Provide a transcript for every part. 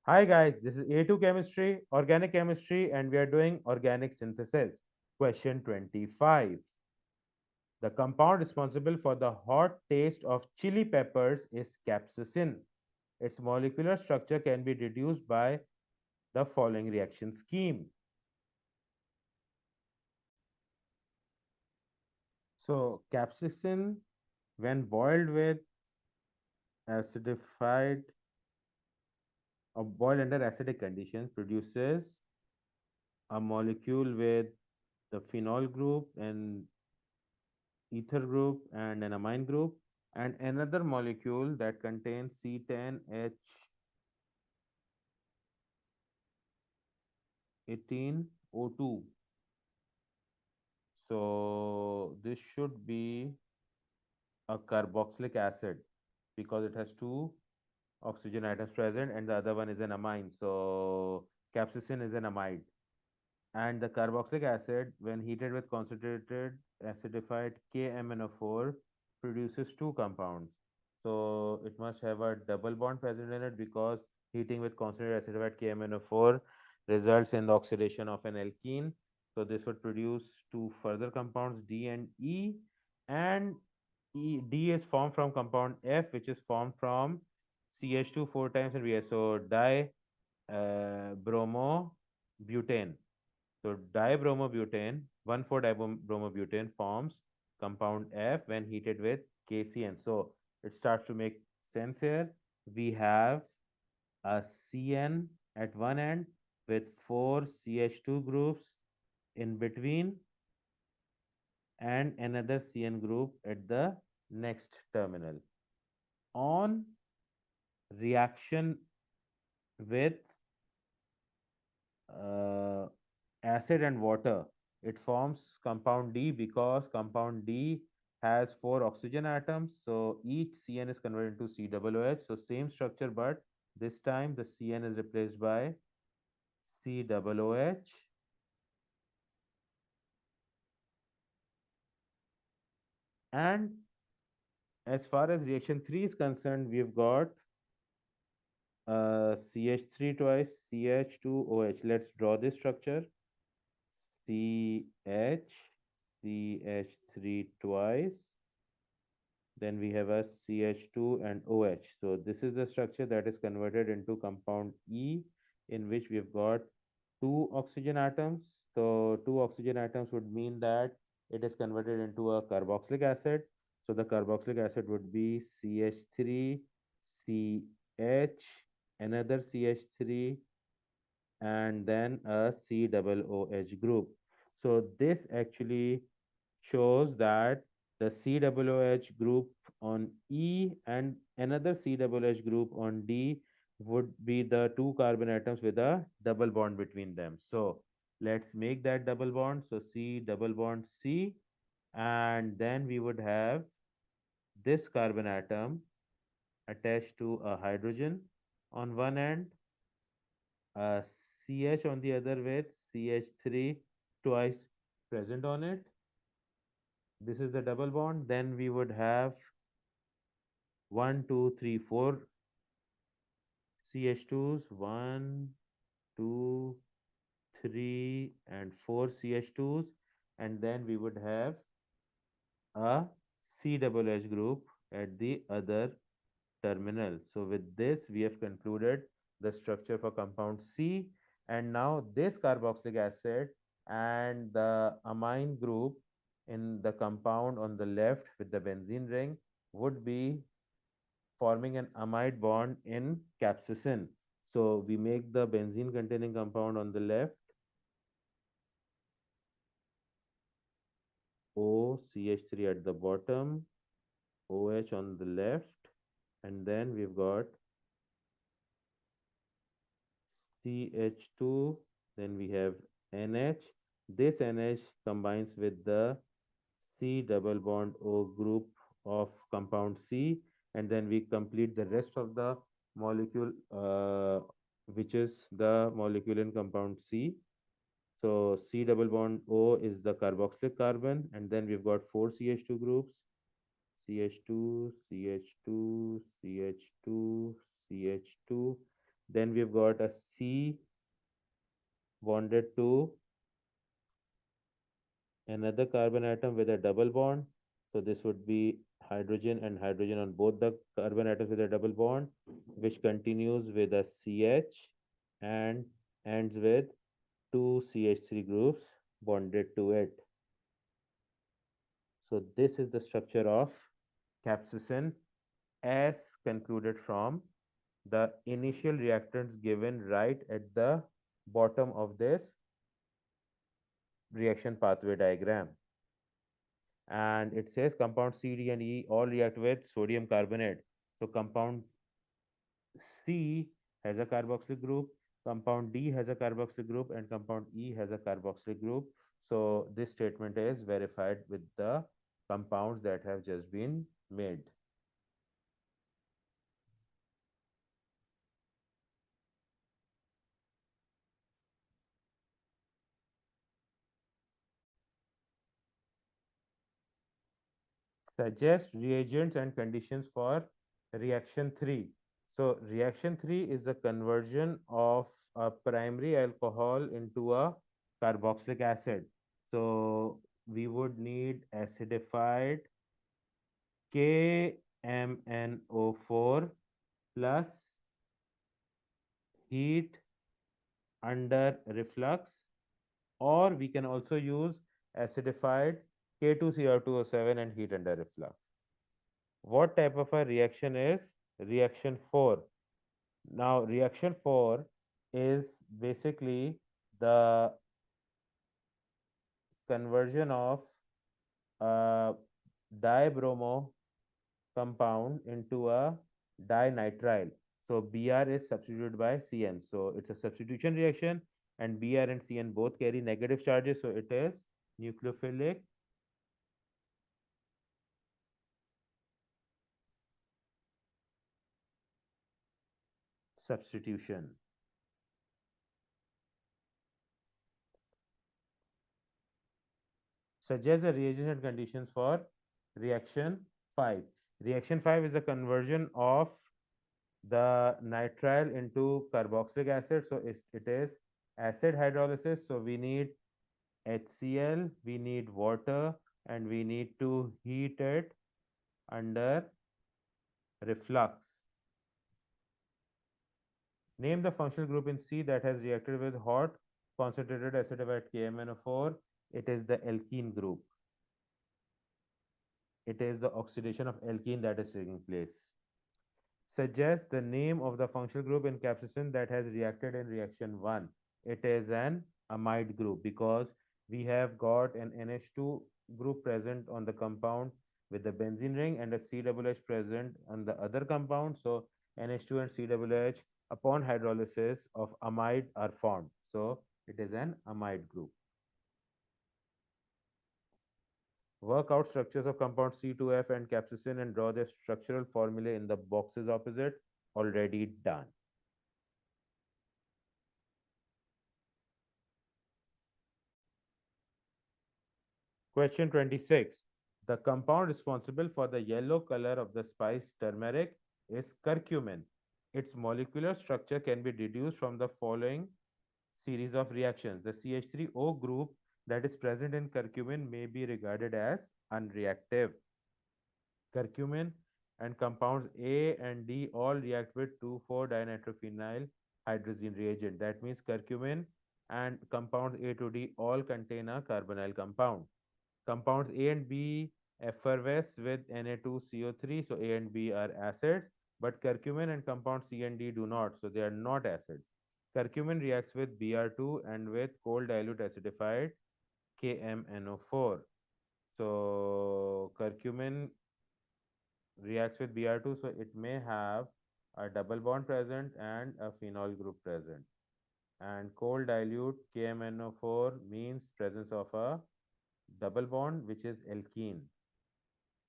Hi guys, this is A2 Chemistry, Organic Chemistry, and we are doing organic synthesis. Question 25. The compound responsible for the hot taste of chili peppers is capsaicin. Its molecular structure can be deduced by the following reaction scheme. So, capsaicin, when boiled with acidified or boiled under acidic conditions, produces a molecule with the phenol group and ether group and an amine group, and another molecule that contains C10H18O2. So this should be a carboxylic acid because it has two oxygen atoms present and the other one is an amine. So capsaicin is an amide. And the carboxylic acid, when heated with concentrated acidified KMnO4, produces two compounds. So it must have a double bond present in it because heating with concentrated acidified KMnO4 results in the oxidation of an alkene. So this would produce two further compounds D and E, and D is formed from compound F, which is formed from CH2 four times and VS. So dibromobutane. So dibromobutane, 1,4-dibromobutane forms compound F when heated with KCN. So it starts to make sense here. We have a CN at one end with four CH2 groups in between and another CN group at the next terminal. On reaction with uh, acid and water, it forms compound D because compound D has four oxygen atoms. So each CN is converted into COOH. So same structure, but this time the CN is replaced by COOH. And as far as reaction 3 is concerned, we've got CH3 twice, CH2OH. Let's draw this structure. CH, CH3 twice. Then we have a CH2 and OH. So this is the structure that is converted into compound E, in which we've got two oxygen atoms. So two oxygen atoms would mean that it is converted into a carboxylic acid. So the carboxylic acid would be CH3, CH, another CH3, and then a COOH group. So this actually shows that the COOH group on E and another COOH group on D would be the two carbon atoms with a double bond between them. So let's make that double bond. So C double bond C, and then we would have this carbon atom attached to a hydrogen on one end, a CH on the other with CH3 twice present on it. This is the double bond. Then we would have one, two, three, four CH2s, one, two, three, and four CH2s, and then we would have a COOH group at the other terminal. So with this, we have concluded the structure for compound C, and now this carboxylic acid and the amine group in the compound on the left with the benzene ring would be forming an amide bond in capsaicin. So we make the benzene containing compound on the left, OCH3 at the bottom, OH on the left, and then we've got CH2, then we have NH. This NH combines with the C double bond O group of compound C, and then we complete the rest of the molecule, which is the molecule in compound C. So C double bond O is the carboxylic carbon, and then we've got four CH2 groups: CH2, CH2, CH2, CH2. Then we've got a C bonded to another carbon atom with a double bond. So this would be hydrogen and hydrogen on both the carbon atoms with a double bond, which continues with a CH and ends with two CH3 groups bonded to it. So this is the structure of capsaicin as concluded from the initial reactants given right at the bottom of this reaction pathway diagram. And it says compound C, D, and E all react with sodium carbonate. So compound C has a carboxylic group, compound D has a carboxylic group, and compound E has a carboxylic group. So this statement is verified with the compounds that have just been made. Suggest reagents and conditions for reaction 3. So reaction 3 is the conversion of a primary alcohol into a carboxylic acid. So we would need acidified KMNO4 plus heat under reflux, or we can also use acidified K2CO2O7 and heat under reflux. What type of a reaction is reaction 4? Now, reaction 4 is basically the conversion of a dibromo compound into a dinitrile. So, Br is substituted by Cn. So, it's a substitution reaction, and Br and Cn both carry negative charges. So, it is nucleophilic substitution. Suggest the reagents and conditions for reaction 5. Reaction 5 is the conversion of the nitrile into carboxylic acid. So it is acid hydrolysis. So we need HCl, we need water, and we need to heat it under reflux. Name the functional group in C that has reacted with hot concentrated acidified KMnO4. It is the alkene group. It is the oxidation of alkene that is taking place. Suggest the name of the functional group in capsaicin that has reacted in reaction 1. It is an amide group because we have got an NH2 group present on the compound with the benzene ring and a COOH present on the other compound. So NH2 and COOH upon hydrolysis of amide are formed. So it is an amide group. Work out structures of compound C2F and capsaicin and draw their structural formulae in the boxes opposite. Already done. Question 26. The compound responsible for the yellow color of the spice turmeric is curcumin. Its molecular structure can be deduced from the following series of reactions. The CH3O group that is present in curcumin may be regarded as unreactive. Curcumin and compounds A and D all react with 2,4-dinitrophenyl hydrazine reagent. That means curcumin and compounds A to D all contain a carbonyl compound. Compounds A and B effervesce with Na2CO3, so A and B are acids, but curcumin and compound C and D do not, so they are not acids. Curcumin reacts with Br2 and with cold dilute acidified KMNO4. So curcumin reacts with Br2, so it may have a double bond present and a phenol group present. And cold dilute KMNO4 means presence of a double bond, which is alkene.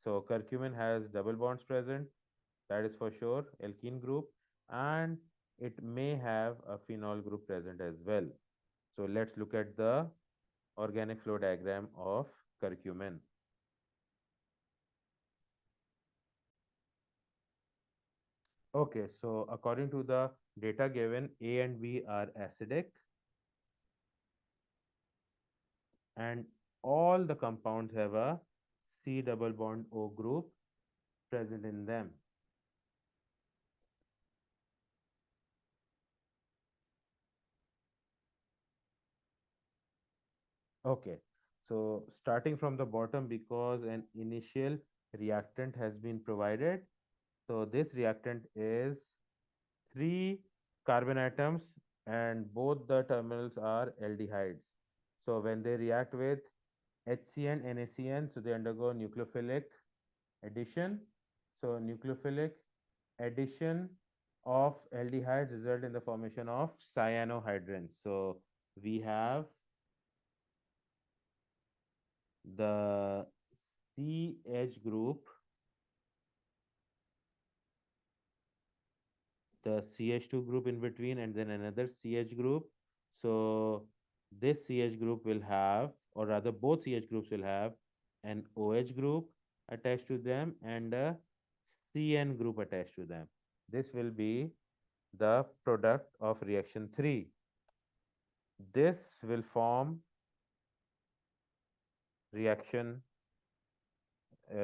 So curcumin has double bonds present, that is for sure, alkene group, and it may have a phenol group present as well. So let's look at the organic flow diagram of curcumin. Okay, so according to the data given, A and B are acidic, and all the compounds have a C double bond O group present in them. Okay, so starting from the bottom, because an initial reactant has been provided. So this reactant is three carbon atoms, and both the terminals are aldehydes. So when they react with HCN, NaCN, so they undergo nucleophilic addition. So nucleophilic addition of aldehydes result in the formation of cyanohydrins. So we have the CH group, the CH2 group in between, and then another CH group. So this CH group will have, or rather both CH groups will have an OH group attached to them and a CN group attached to them. This will be the product of reaction 3. This will form reaction,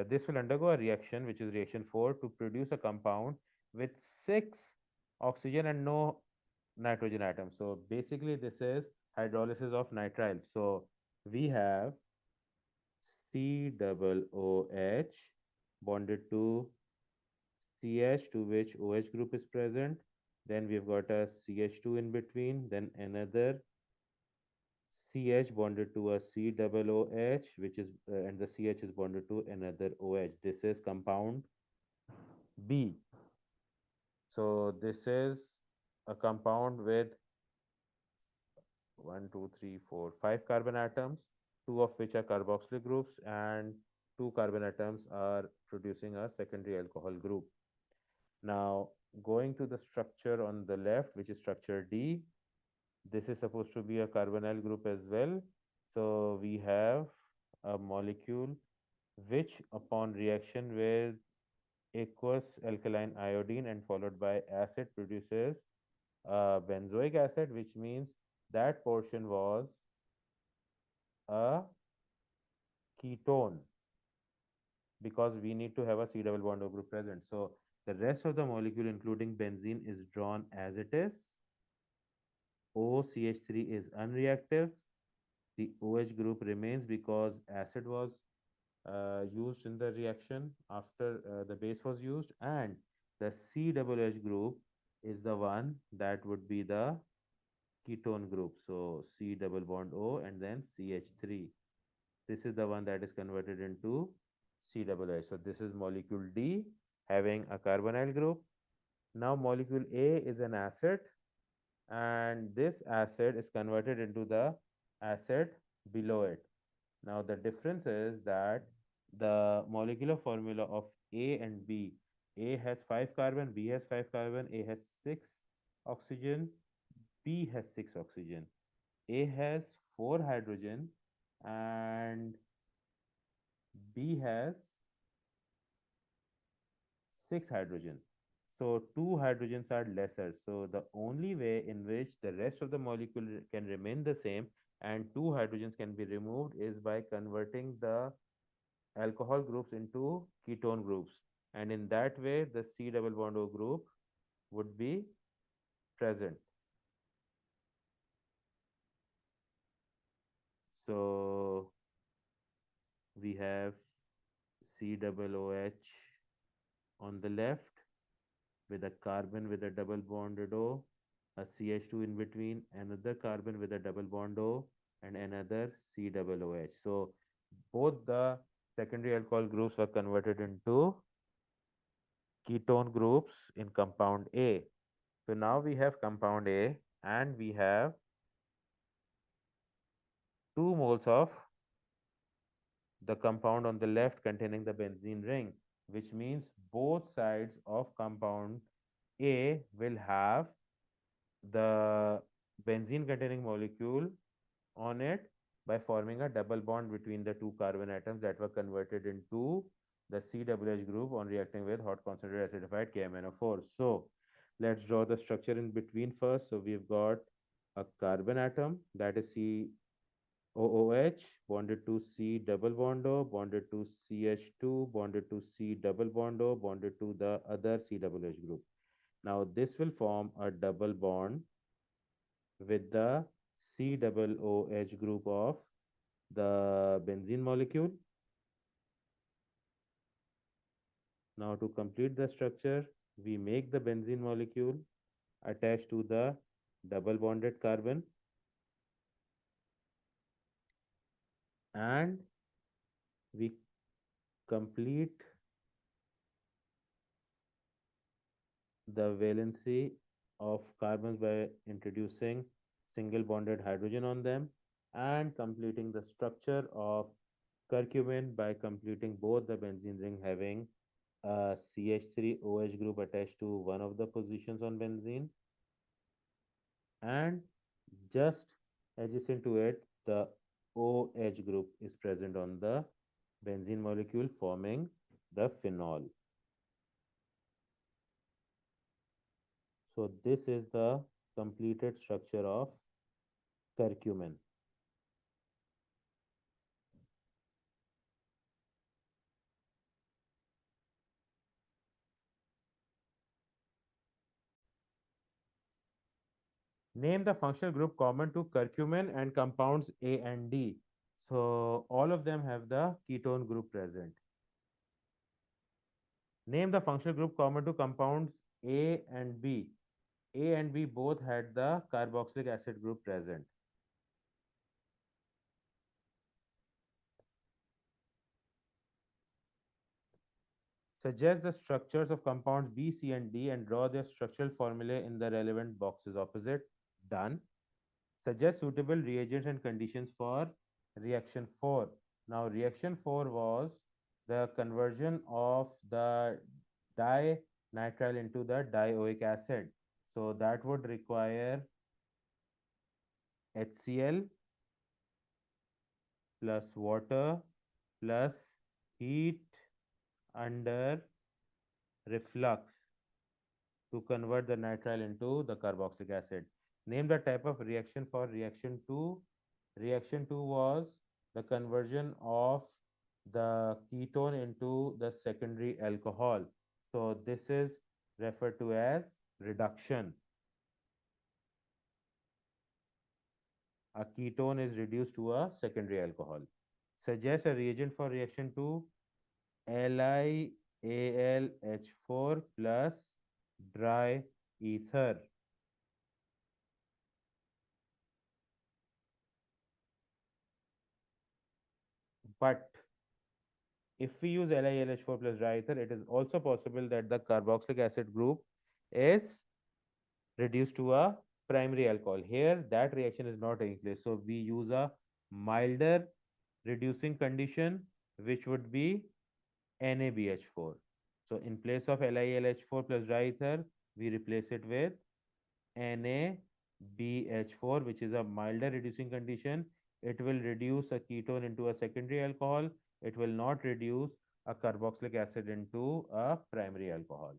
this will undergo a reaction, which is reaction 4, to produce a compound with 6 oxygen and no nitrogen atoms. So basically, this is hydrolysis of nitrile. So we have C double OH bonded to CH, to which OH group is present. Then we've got a CH2 in between, then another CH bonded to a C double OH, which is, and the CH is bonded to another OH. This is compound B. So this is a compound with one, two, three, four, 5 carbon atoms, two of which are carboxylic groups, and 2 carbon atoms are producing a secondary alcohol group. Now, going to the structure on the left, which is structure D, this is supposed to be a carbonyl group as well. So we have a molecule which, upon reaction with aqueous alkaline iodine and followed by acid, produces benzoic acid, which means that portion was a ketone, because we need to have a C double bond O group present. So the rest of the molecule, including benzene, is drawn as it is. OCH3 is unreactive. The OH group remains because acid was used in the reaction after the base was used, and the C double H group is the one that would be the ketone group. So C double bond O and then CH3. This is the one that is converted into C double H. So this is molecule D having a carbonyl group. Now molecule A is an acid, and this acid is converted into the acid below it. Now the difference is that the molecular formula of A and B, A has 5 carbon, B has 5 carbon, A has 6 oxygen, B has 6 oxygen. A has 4 hydrogen and B has 6 hydrogen. So two hydrogens are lesser. So the only way in which the rest of the molecule can remain the same and two hydrogens can be removed is by converting the alcohol groups into ketone groups. And in that way, the C double bond O group would be present. So we have C double OH on the left with a carbon with a double bonded O, a CH2 in between, another carbon with a double bond O, and another C double OH. So both the secondary alcohol groups were converted into ketone groups in compound A. So now we have compound A and we have 2 moles of the compound on the left containing the benzene ring, which means both sides of compound A will have the benzene containing molecule on it by forming a double bond between the two carbon atoms that were converted into the COOH group on reacting with hot concentrated acidified KMnO4. So let's draw the structure in between first. So we've got a carbon atom, that is COOH, bonded to C double bond O, bonded to CH2, bonded to C double bond O, bonded to the other COOH group. Now this will form a double bond with the COOH group of the benzene molecule. Now to complete the structure, we make the benzene molecule attached to the double bonded carbon, and we complete the valency of carbons by introducing single bonded hydrogen on them, and completing the structure of curcumin by completing both the benzene ring having a CH3OH group attached to one of the positions on benzene, and just adjacent to it the OH group is present on the benzene molecule, forming the phenol. So this is the completed structure of curcumin. Name the functional group common to curcumin and compounds A and D. So all of them have the ketone group present. Name the functional group common to compounds A and B. A and B both had the carboxylic acid group present. Suggest the structures of compounds B, C, and D and draw their structural formulae in the relevant boxes opposite. Done. Suggest suitable reagents and conditions for reaction 4. Now, reaction 4 was the conversion of the dinitrile into the dioic acid. So, that would require HCl plus water plus heat under reflux to convert the nitrile into the carboxylic acid. Name the type of reaction for reaction 2. Reaction 2 was the conversion of the ketone into the secondary alcohol. So this is referred to as reduction. A ketone is reduced to a secondary alcohol. Suggest a reagent for reaction 2. LiAlH4 plus dry ether. But if we use LiLH4 plus dry ether, it is also possible that the carboxylic acid group is reduced to a primary alcohol. Here, that reaction is not taking place. So, we use a milder reducing condition, which would be NaBH4. So, in place of LiLH4 plus dry ether, we replace it with NaBH4, which is a milder reducing condition. It will reduce a ketone into a secondary alcohol. It will not reduce a carboxylic acid into a primary alcohol.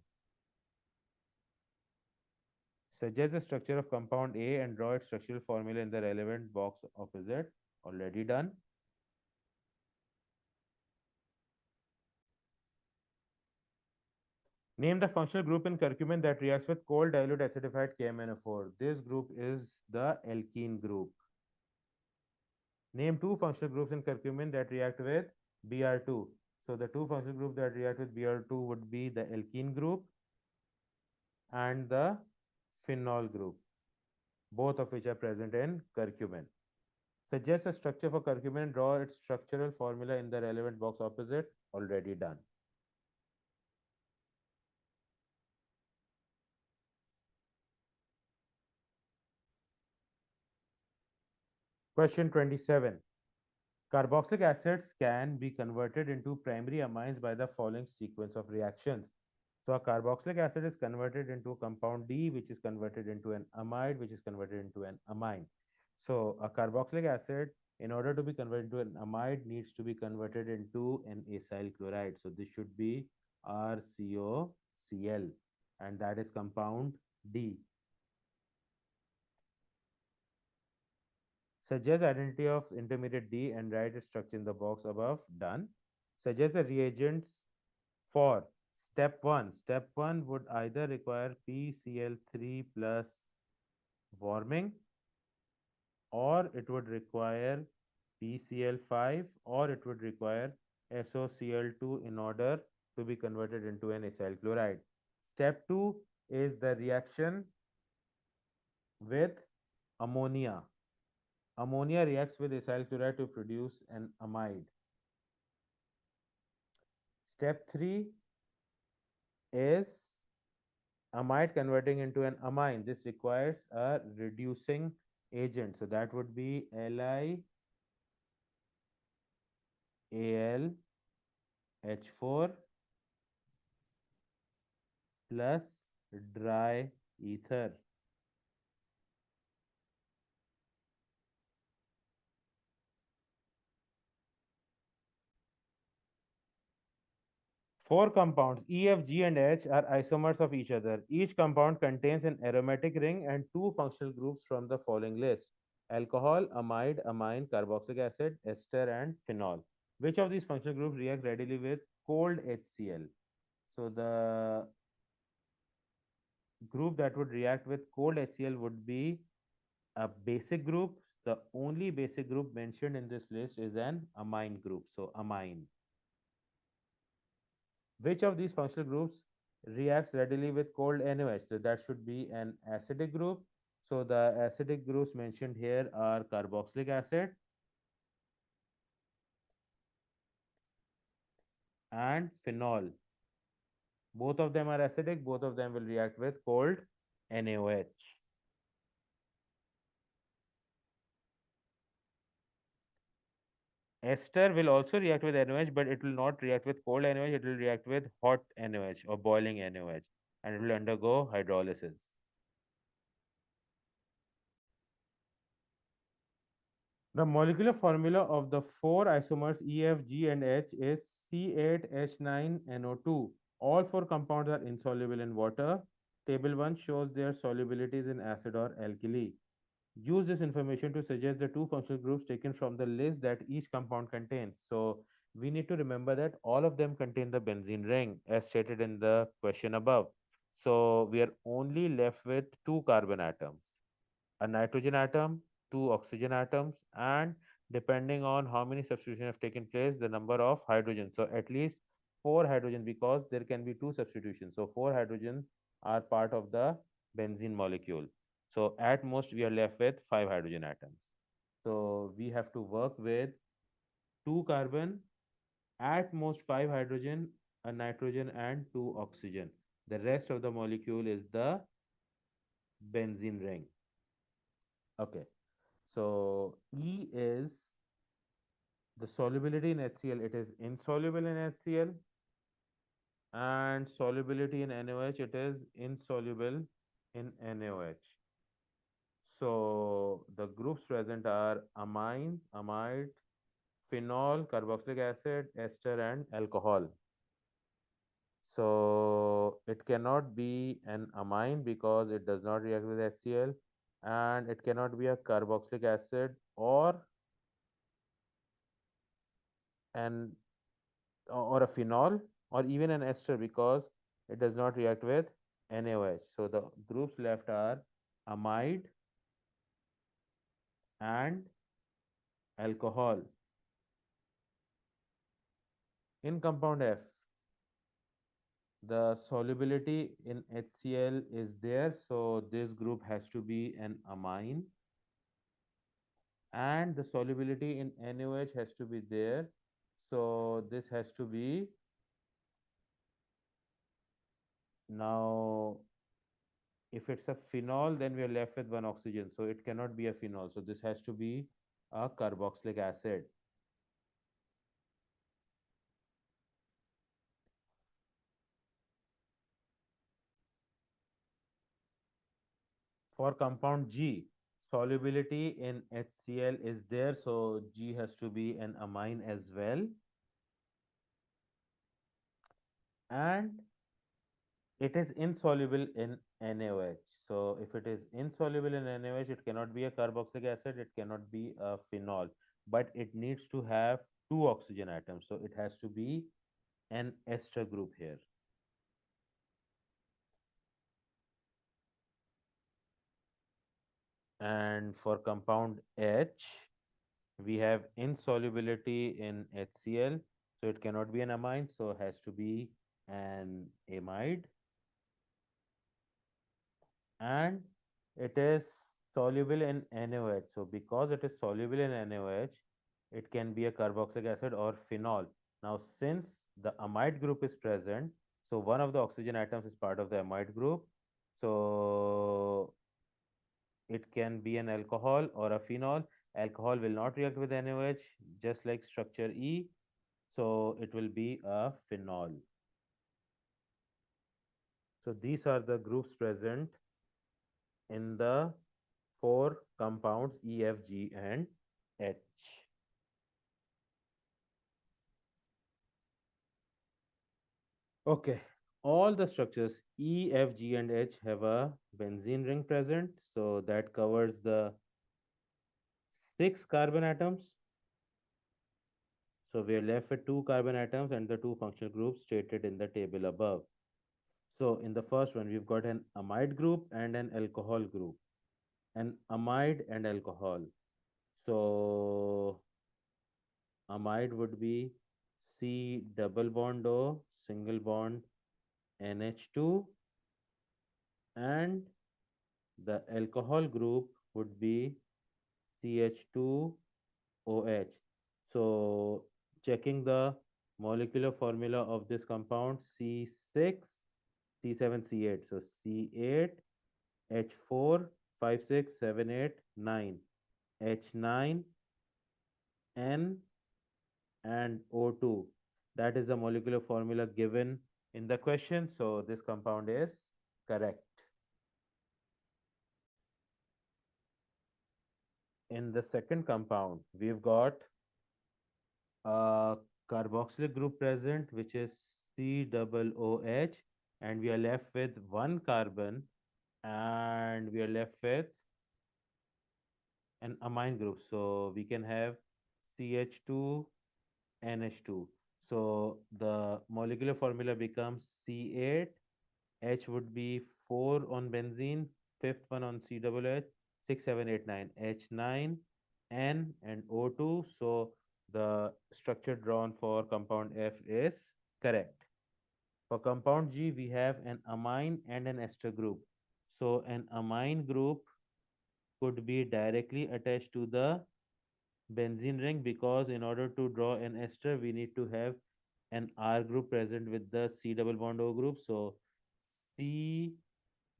Suggest the structure of compound A and draw its structural formula in the relevant box opposite. Already done. Name the functional group in curcumin that reacts with cold dilute acidified KMnO4. This group is the alkene group. Name two functional groups in curcumin that react with Br2. So the two functional groups that react with Br2 would be the alkene group and the phenol group, both of which are present in curcumin. Suggest a structure for curcumin and draw its structural formula in the relevant box opposite. Already done. Question 27. Carboxylic acids can be converted into primary amines by the following sequence of reactions. So a carboxylic acid is converted into a compound D, which is converted into an amide, which is converted into an amine. So a carboxylic acid In order to be converted into an amide, needs to be converted into an acyl chloride. So this should be RCOCl, and that is compound D. Suggest identity of intermediate D and write its structure in the box above. Done. Suggest the reagents for step 1. Step 1 would either require PCl3 plus warming, or it would require PCl5, or it would require SOCl2 in order to be converted into an acyl chloride. Step 2 is the reaction with ammonia. Ammonia reacts with acyl chloride to produce an amide. Step 3 is amide converting into an amine. This requires a reducing agent. So that would be LiAlH4 plus dry ether. Four compounds E, F, G, and H are isomers of each other. Each compound contains an aromatic ring and two functional groups from the following list: alcohol, amide, amine, carboxylic acid, ester, and phenol. Which of these functional groups react readily with cold HCl? So the group that would react with cold HCl would be a basic group. The only basic group mentioned in this list is an amine group. So amine. Which of these functional groups reacts readily with cold NaOH? So that should be an acidic group. So the acidic groups mentioned here are carboxylic acid and phenol. Both of them are acidic, both of them will react with cold NaOH. Ester will also react with NaOH, but it will not react with cold NaOH, it will react with hot NaOH or boiling NaOH, and it will undergo hydrolysis. The molecular formula of the four isomers E, F, G, and H is C8H9NO2. All four compounds are insoluble in water. Table 1 shows their solubilities in acid or alkali. Use this information to suggest the two functional groups taken from the list that each compound contains. So we need to remember that all of them contain the benzene ring as stated in the question above. So we are only left with two carbon atoms, a nitrogen atom, two oxygen atoms, and depending on how many substitutions have taken place, the number of hydrogens. So at least four hydrogen, because there can be two substitutions. So four hydrogen are part of the benzene molecule. So at most we are left with five hydrogen atoms. So we have to work with two carbon, at most five hydrogen, a nitrogen, and two oxygen. The rest of the molecule is the benzene ring. Okay. So E is the solubility in HCl. It is insoluble in HCl, and solubility in NaOH. It is insoluble in NaOH. So the groups present are amine, amide, phenol, carboxylic acid, ester, and alcohol. So it cannot be an amine because it does not react with HCl, and it cannot be a carboxylic acid or an or a phenol or even an ester because it does not react with NaOH. So the groups left are amide and alcohol. In compound F, the solubility in HCl is there, so this group has to be an amine, and the solubility in NaOH has to be there, so this has to be. Now if it's a phenol, then we are left with one oxygen, so it cannot be a phenol, so this has to be a carboxylic acid. For compound G, solubility in HCl is there, so G has to be an amine as well. And it is insoluble in NaOH. So if it is insoluble in NaOH, it cannot be a carboxylic acid, it cannot be a phenol, but it needs to have two oxygen atoms. So it has to be an ester group here. And for compound H, we have insolubility in HCl, so it cannot be an amine, so it has to be an amide. And it is soluble in NaOH. So because it is soluble in NaOH, it can be a carboxylic acid or phenol. Now, since the amide group is present, so one of the oxygen atoms is part of the amide group. So it can be an alcohol or a phenol. Alcohol will not react with NaOH, just like structure E. So it will be a phenol. So these are the groups present in the four compounds E, F, G, and H. Okay, all the structures E, F, G, and H have a benzene ring present. So that covers the six carbon atoms. So we are left with two carbon atoms and the two functional groups stated in the table above. So in the first one, we've got an amide group and an alcohol group. An amide and alcohol. So amide would be C double bond O, single bond NH2, and the alcohol group would be CH2OH. So checking the molecular formula of this compound C6, C7, C8. So C8, H4, 5, 6, 7, 8, 9, H9, N, and O2. That is the molecular formula given in the question. So this compound is correct. In the second compound, we've got a carboxylic group present, which is COOH, and we are left with one carbon, and we are left with an amine group. So we can have CH2 NH2. So the molecular formula becomes C8. H would be 4 on benzene, fifth one on COOH, 6, 7, 8, 9, H9, N, and O2. So the structure drawn for compound F is correct. For compound G, we have an amine and an ester group. So an amine group could be directly attached to the benzene ring, because in order to draw an ester, we need to have an R group present with the C double bond O group. So C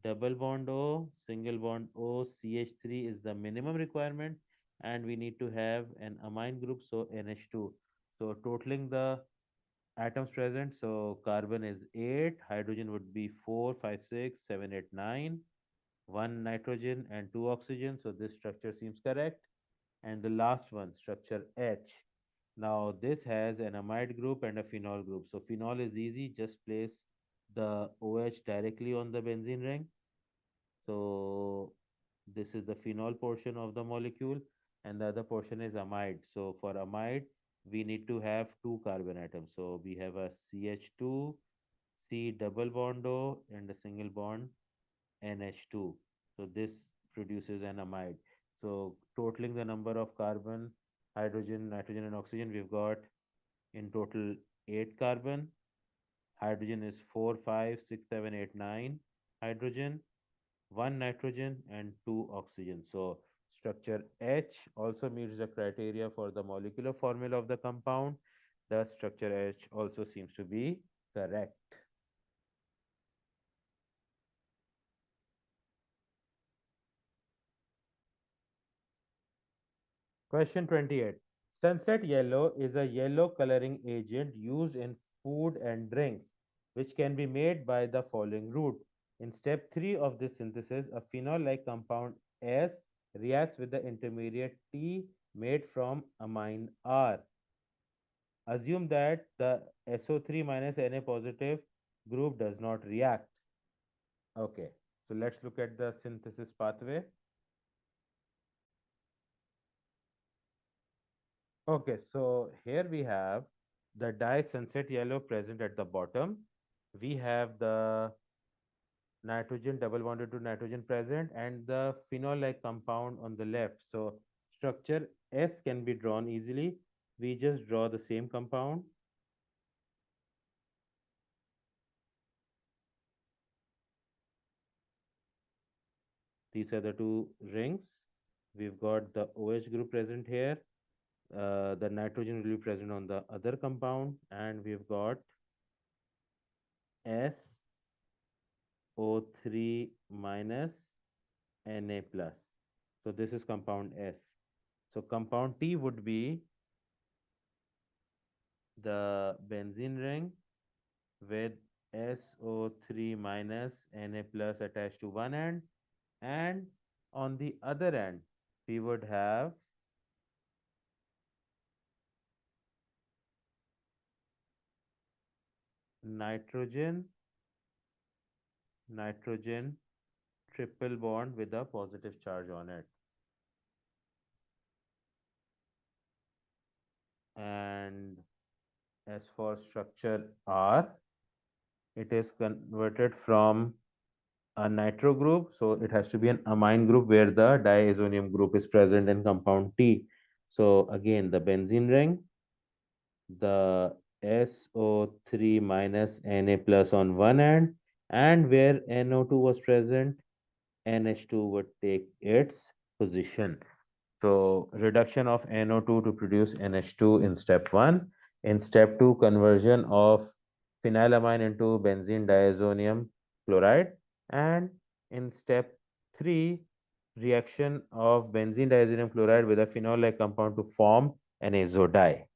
double bond O, single bond O, CH3 is the minimum requirement, and we need to have an amine group, so NH2. So totaling the atoms present, so carbon is 8, hydrogen would be 4, 5, 6, 7, 8, 9, 1 nitrogen and 2 oxygen. So this structure seems correct. And the last one, structure H. Now this has an amide group and a phenol group. So phenol is easy, just place the OH directly on the benzene ring. So this is the phenol portion of the molecule, and the other portion is amide. So for amide, we need to have two carbon atoms. So we have a CH2, C double bond O, and a single bond NH2. So this produces an amide. So totaling the number of carbon, hydrogen, nitrogen, and oxygen, we've got in total 8 carbon. Hydrogen is 4, 5, 6, 7, 8, 9 hydrogen, 1 nitrogen, and 2 oxygen. So structure H also meets the criteria for the molecular formula of the compound. The structure H also seems to be correct. Question 28. Sunset yellow is a yellow coloring agent used in food and drinks, which can be made by the following route. In step 3 of this synthesis, a phenol like compound S reacts with the intermediate T made from amine R. Assume that the SO3 minus Na positive group does not react. Okay, so let's look at the synthesis pathway. Okay, so here we have the dye sunset yellow present at the bottom. We have the nitrogen double bonded to nitrogen present and the phenol-like compound on the left. So structure S can be drawn easily. We just draw the same compound. These are the two rings. We've got the OH group present here. The nitrogen will be present on the other compound, and we've got SO3 minus Na plus. So this is compound S. So compound T would be the benzene ring with SO3 minus Na plus attached to one end, and on the other end we would have nitrogen nitrogen triple bond with a positive charge on it. And as for structure R, it is converted from a nitro group, so it has to be an amine group where the diazonium group is present in compound T. So again, the benzene ring, the SO3 minus Na plus on one end, and where NO2 was present, NH2 would take its position. So reduction of NO2 to produce NH2 in step 1. In step 2, conversion of phenylamine into benzene diazonium chloride. And in step 3, reaction of benzene diazonium chloride with a phenol-like compound to form an azo dye.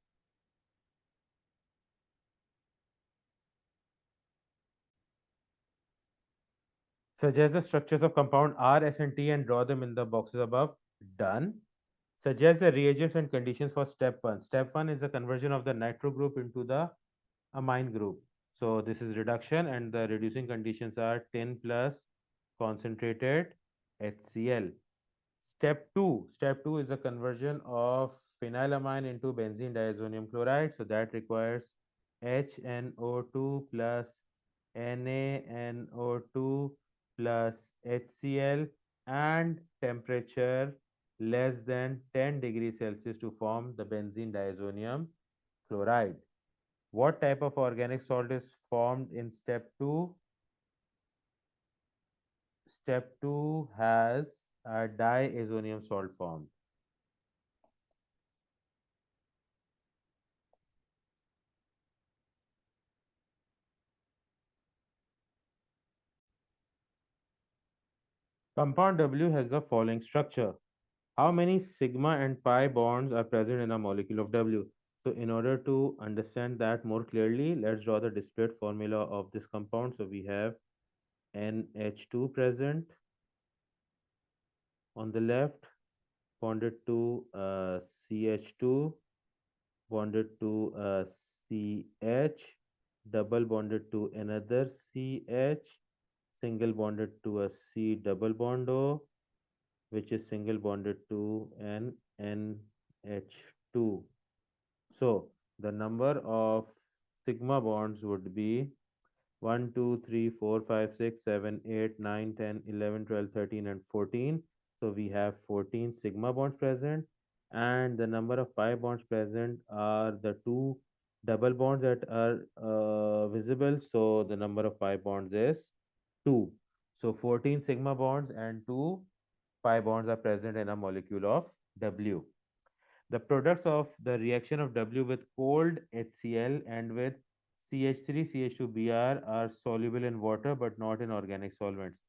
Suggest the structures of compound R, S, and T and draw them in the boxes above. Done. Suggest the reagents and conditions for step 1. Step 1 is the conversion of the nitro group into the amine group. So this is reduction and the reducing conditions are 10 plus concentrated HCl. Step 2 is the conversion of phenylamine into benzene diazonium chloride. So that requires HNO2 plus NaNO2 plus HCl and temperature less than 10 degrees Celsius to form the benzene diazonium chloride. What type of organic salt is formed in step 2? Step 2 has a diazonium salt formed. Compound W has the following structure. How many sigma and pi bonds are present in a molecule of W? So in order to understand that more clearly, let's draw the displaced formula of this compound. So we have NH2 present on the left, bonded to CH2, bonded to CH, double bonded to another CH, single bonded to a C double bond O, which is single bonded to an NH2. So the number of sigma bonds would be 1, 2, 3, 4, 5, 6, 7, 8, 9, 10, 11, 12, 13, and 14. So we have 14 sigma bonds present, and the number of pi bonds present are the two double bonds that are visible. So the number of pi bonds is 2. So 14 sigma bonds and 2 pi bonds are present in a molecule of W. The products of the reaction of W with cold HCl and with CH3 CH2Br are soluble in water but not in organic solvents.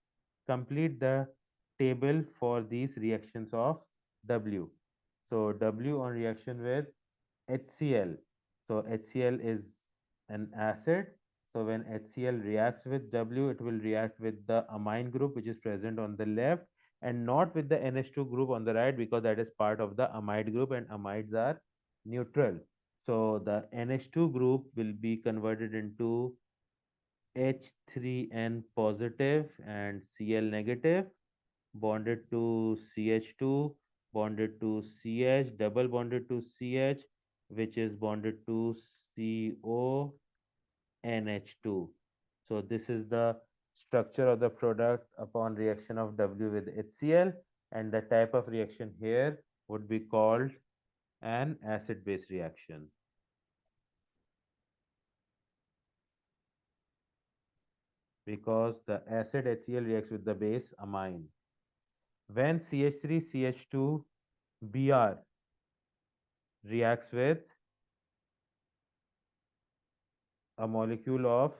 Complete the table for these reactions of W. So W on reaction with HCl. So HCl is an acid. So when HCl reacts with W, it will react with the amine group which is present on the left, and not with the NH2 group on the right, because that is part of the amide group and amides are neutral. So the NH2 group will be converted into H3N positive and Cl negative, bonded to CH2, bonded to CH, double bonded to CH, which is bonded to CONH2. So this is the structure of the product upon reaction of W with HCl, and the type of reaction here would be called an acid-base reaction, because the acid HCl reacts with the base amine. When CH3CH2Br reacts with a molecule of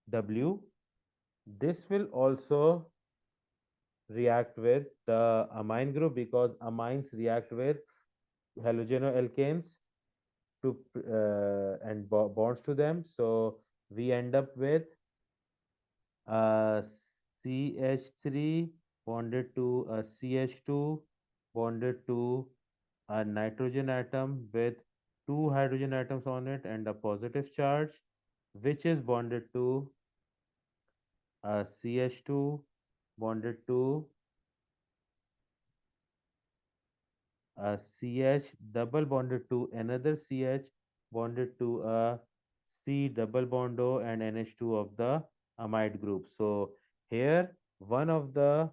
W, this will also react with the amine group, because amines react with halogenoalkanes to and bonds to them. So we end up with CH3 bonded to a CH2 bonded to a nitrogen atom with two hydrogen atoms on it and a positive charge, which is bonded to a CH2 bonded to a CH double bonded to another CH bonded to a C double bond O and NH2 of the amide group. So here one of the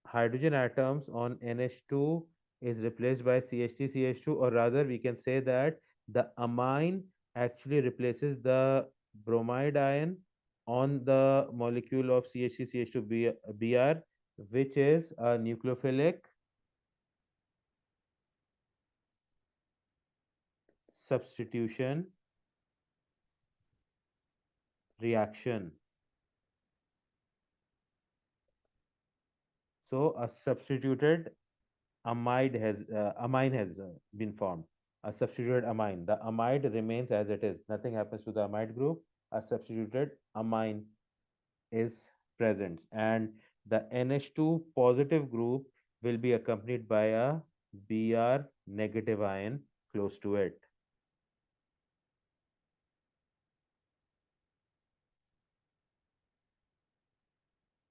hydrogen atoms on NH2 is replaced by CH3CH2, or rather we can say that the amine actually replaces the bromide ion on the molecule of CH3CH2Br, which is a nucleophilic substitution reaction. So a substituted amine has been formed. A substituted amine. The amide remains as it is. Nothing happens to the amide group. A substituted amine is present, and the NH2 positive group will be accompanied by a Br negative ion close to it.